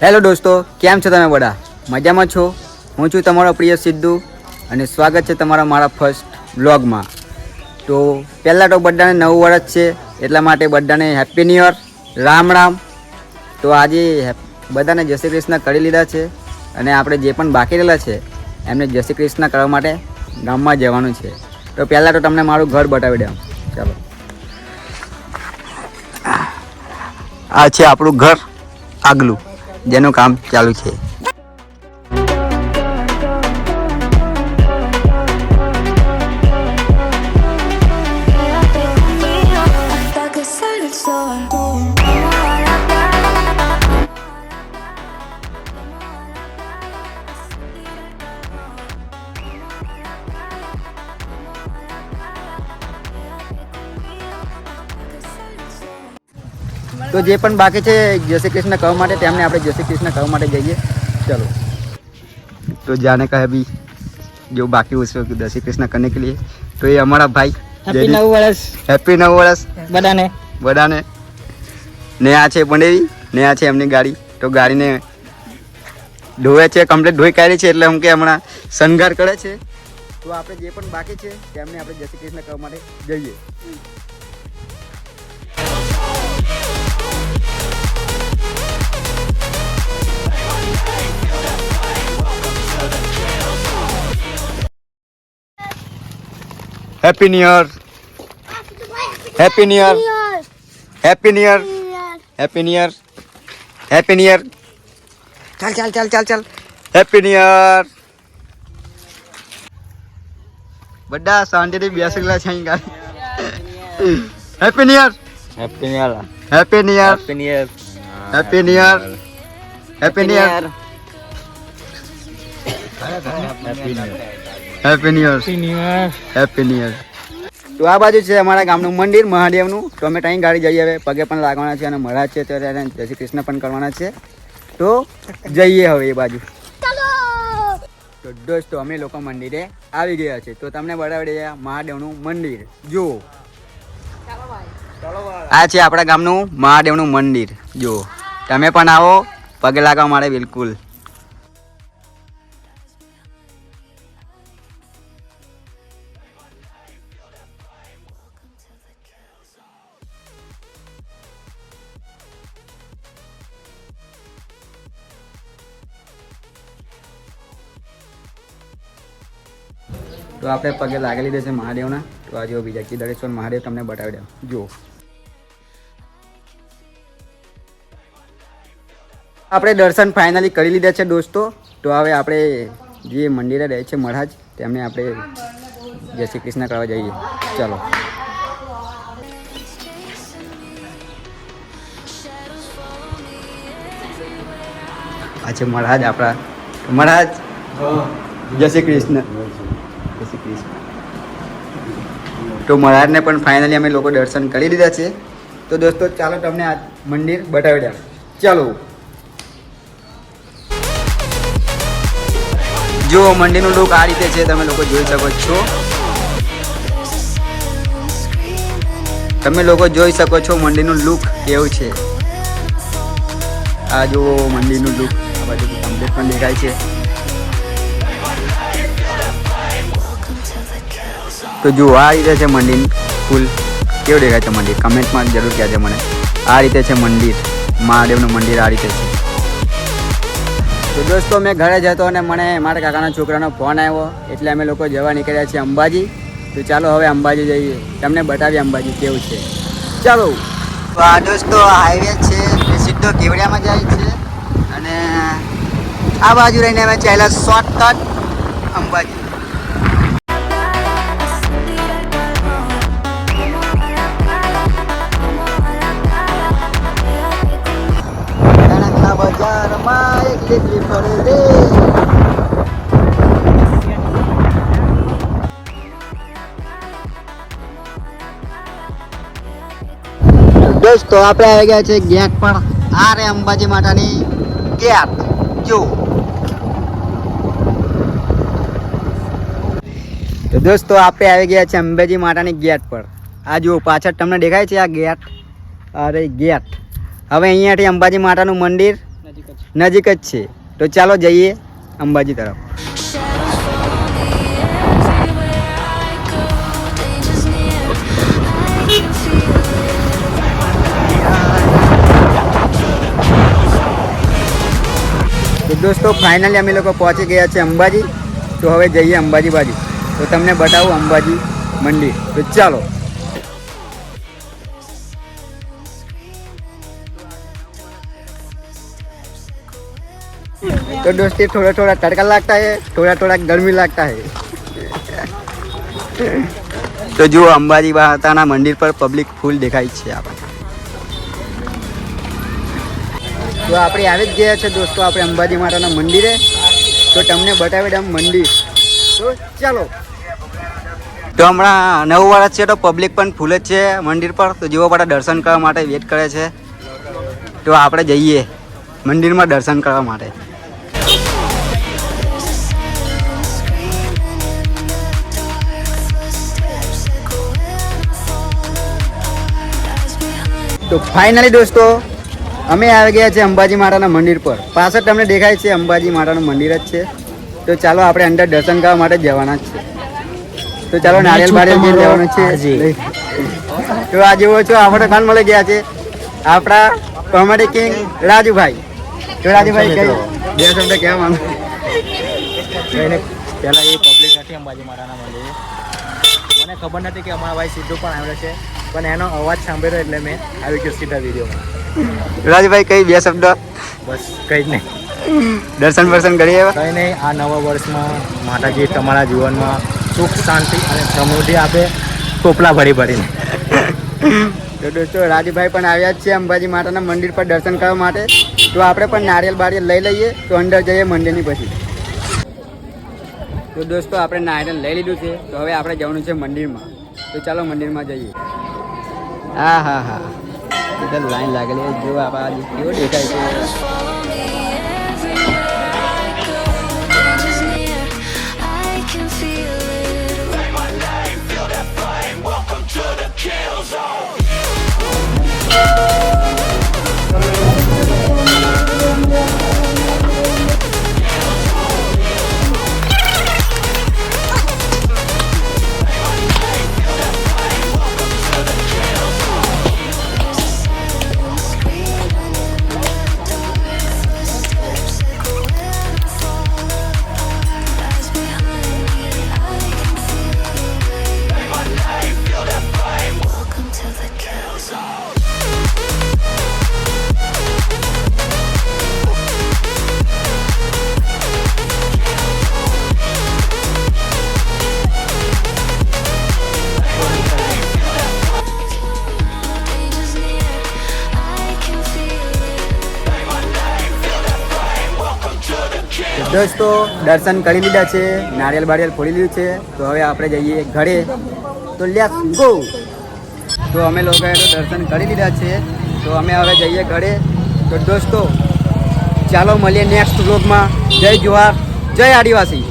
Hello દોસ્તો, કેમ છો તમે બધા? મજામાં છો? હું છું તમારો પ્રિય સિદ્ધુ અને સ્વાગત છે તમારા મારા ફર્સ્ટ વ્લોગમાં. તો પહેલાં તો બધાને નવું વર્ષ છે, એટલા માટે બધાને happy new year, Ram Ram. તો આજે બધાને જય શ્રી કૃષ્ણ કરી લીધા છે અને આપણે જે પણ બાકી રહેલા છે એમને જય શ્રી કૃષ્ણ કરવા માટે ગામમાં જવાનું છે. તો પહેલાં તો તમને મારું ઘર બતાવી દઉં. ચાલો, આ છે આપણું ઘર આગલું, જેનું કામ ચાલુ છે. તો જે પણ બાકી છે જય શ્રી કૃષ્ણ કહેવા માટે તેમને આપણે જય શ્રી કૃષ્ણ કહેવા માટે જઈએ. चलो, तो जाने का है अभी जो बाकी उसको जय श्री कृष्ण करने के लिए. तो ये हमारा भाई हैप्पी नव वर्ष. हैप्पी नव वर्ष બધાને. ને આ છે બંડેવી ને આ છે એમની ગાડી. તો ગાડીને ધોવે છે, કમ્પ્લીટ ધોઈ કાઢી છે, એટલે એમ કે હમણાં શણગાર કરે છે. તો આપણે જે પણ બાકી છે તેમને આપણે જય શ્રી કૃષ્ણ કહેવા માટે જઈએ. Happy new year, happy new year, happy new year, happy new year, happy new year. ચાલ ચાલ ચાલ ચાલ ચાલ, હેપી ન્યુ યર. બધા શાંતિથી બેસેલા છે અહીં ગાડી. Happy new year, happy new year. Happy new year, happy new year. Happy new year, happy new year, happy new year, happy new year. તો આ બાજુ છે અમારા ગામનું મંદિર મહાદેવનું. તો અમે ત્યાં ગાડી જઈએ, હવે પગે પણ લાગવાના છે અને મહારાજ છે તો જય શ્રી કૃષ્ણ પણ કરવાના છે. તો જઈએ હવે એ બાજુ. તો દોસ્તો અમે લોકો મંદિરે આવી ગયા છે. તો તમને બતાવી દઈએ મહાદેવનું મંદિર. જુઓ, આ છે આપણા ગામનું મહાદેવનું મંદિર. જુઓ, તમે પણ આવો પગે લાગવા માટે બિલકુલ. તો આપણે પગે લાગી લીધે છે મહાદેવના. તો આ જો બીજા કીધરેશ્વર મહાદેવ તમને બતાવી દઉં. જુઓ, આપણે દર્શન ફાઇનલી કરી લીધા છે દોસ્તો. તો હવે આપણે જે મંદિરે રહે છે મહારાજ, તેમને આપણે જય શ્રી કૃષ્ણ કરવા જઈએ. ચાલો, આ છે મહારાજ આપણા. મહારાજ જય શ્રી કૃષ્ણ. તો મહારાજને પણ ફાઇનલી અમે લોકો દર્શન કરી લીધા છે. તો દોસ્તો ચાલો તમને આ મંદિર બતાવી દઉં. ચાલો, જો મંદિરનું લુક આ રીતે છે, તમે લોકો જોઈ શકો છો. તમે લોકો જોઈ શકો છો મંદિરનું લુક કેવું છે. આ જો મંદિરનું લુક આ બાજુ કમ્પ્લીટ પણ દેખાય છે. તો જુઓ આ રીતે છે મંદિર. ફૂલ કેવું દેખાય છે મંદિર? કમેન્ટમાં જરૂર કહેજો મને. આ રીતે છે મંદિર, મહાદેવનું મંદિર આ રીતે છે. તો દોસ્તો મેં ઘરે જતો અને મને મારા કાકાના છોકરાનો ફોન આવ્યો, એટલે અમે લોકો જવા નીકળ્યા છીએ અંબાજી. તો ચાલો હવે અંબાજી જઈએ, તમને બતાવીએ અંબાજી કેવું છે. ચાલો. તો આ દોસ્તો હાઈવે છે, એ સીધો કેવડિયામાં જાય છે અને આ બાજુ રહીને અમે ચાલ્યા શોર્ટકટ અંબાજી. બજારમાં એક લીલી ફરે રે. દોસ્તો આપણે આવી ગયા છે ગેટ પર. આ રે અંબાજી માતાની ગેટ. જો તો દોસ્તો આપણે આવી ગયા છે અંબાજી માતાની ગેટ પર. આ જુઓ પાછળ તમને દેખાય છે આ ગેટ. અરે ગેટ. હવે અહીંયાથી અંબાજી માતાનું મંદિર નજીક જ છે. તો ચાલો જઈએ અંબાજી તરફ. તો દોસ્તો ફાઇનલી અમે લોકો પહોંચી ગયા છે અંબાજી. તો હવે જઈએ અંબાજી બાજુ. તો તમને બતાવું અંબાજી મંદિર. તો ચાલો. तो दोस्ती थोड़ा थोड़ा तड़का लगता है, थोड़ा थोड़ा गर्मी लगता है. तो जो અંબાજી માતાના મંદિર પર પબ્લિક ફૂલ દેખાય છે આપણે. તો આપણે આવી જ ગયા છે દોસ્તો આપણે અંબાજી માતાના મંદિરે. તો તમને બતાવી દઉં મંદિર. તો ચાલો. તો હમણાં 9 વર્ષ છે તો પબ્લિક પણ ફૂલ જ છે મંદિર પર. તો જેવો બધા દર્શન કરવા માટે વેટ કરે છે. તો આપણે જઈએ મંદિરમાં દર્શન કરવા માટે. તો ફાઇનલી દોસ્તો અમે આવી ગયા છે અંબાજી માતાના મંદિર પર. પાછળ તમને દેખાય છે અંબાજી માતાનું મંદિર જ છે. તો ચાલો આપણે અંદર દર્શન કરવા માટે જવાના જ છે. તો ચાલો નારિયેલ બારિયેલ જે જવાનું છે. તો આ જેવો છો આપણે કાન મળી ગયા છે આપણા કોમેડી કિંગ રાજુભાઈ. તો રાજુભાઈ કઈ બે શબ્દ કહેવા માંગુ? પહેલાં એ પબ્લિક નથી અંબાજી માતાના મંદિરે. મને ખબર નથી કે અમારા ભાઈ સિદ્ધુ પણ આવેલો છે, પણ એનો અવાજ સાંભળ્યો એટલે મેં આવી ગયો સીધા વિડીયોમાં. રાજુભાઈ કઈ બે શબ્દ? બસ કંઈ જ નહીં. દર્શન વર્શન કરીએ. કંઈ નહીં. આ નવા વર્ષમાં માતાજી તમારા જીવનમાં સુખ શાંતિ અને સમૃદ્ધિ આપે, ટોપલા ભરી ભરીને. તો દોસ્તો રાજુભાઈ પણ આવ્યા જ છે અંબાજી માતાના મંદિર પર દર્શન કરવા માટે. તો આપણે પણ નારિયેલ બારિયેલ લઈ લઈએ. તો અંદર જઈએ મંદિરની પછી. તો દોસ્તો આપણે નારિયેલ લઈ લીધું છે. તો હવે આપણે જવાનું છે મંદિરમાં. તો ચાલો મંદિરમાં જઈએ. હા હા હા બધા લાઈન લાગેલી જો આપણા કેવો દેખાય છે. દોસ્તો દર્શન કરી લીધા છે, નારિયેલ બારિયેલ ફોડી લીધું છે. તો હવે આપણે જઈએ ઘરે. તો લેટ્સ ગો. તો અમે લોકોએ તો દર્શન કરી લીધા છે. તો અમે હવે જઈએ ઘરે. તો દોસ્તો ચાલો મળીએ નેક્સ્ટ વ્લોગમાં. જય જુહાર, જય આદિવાસી.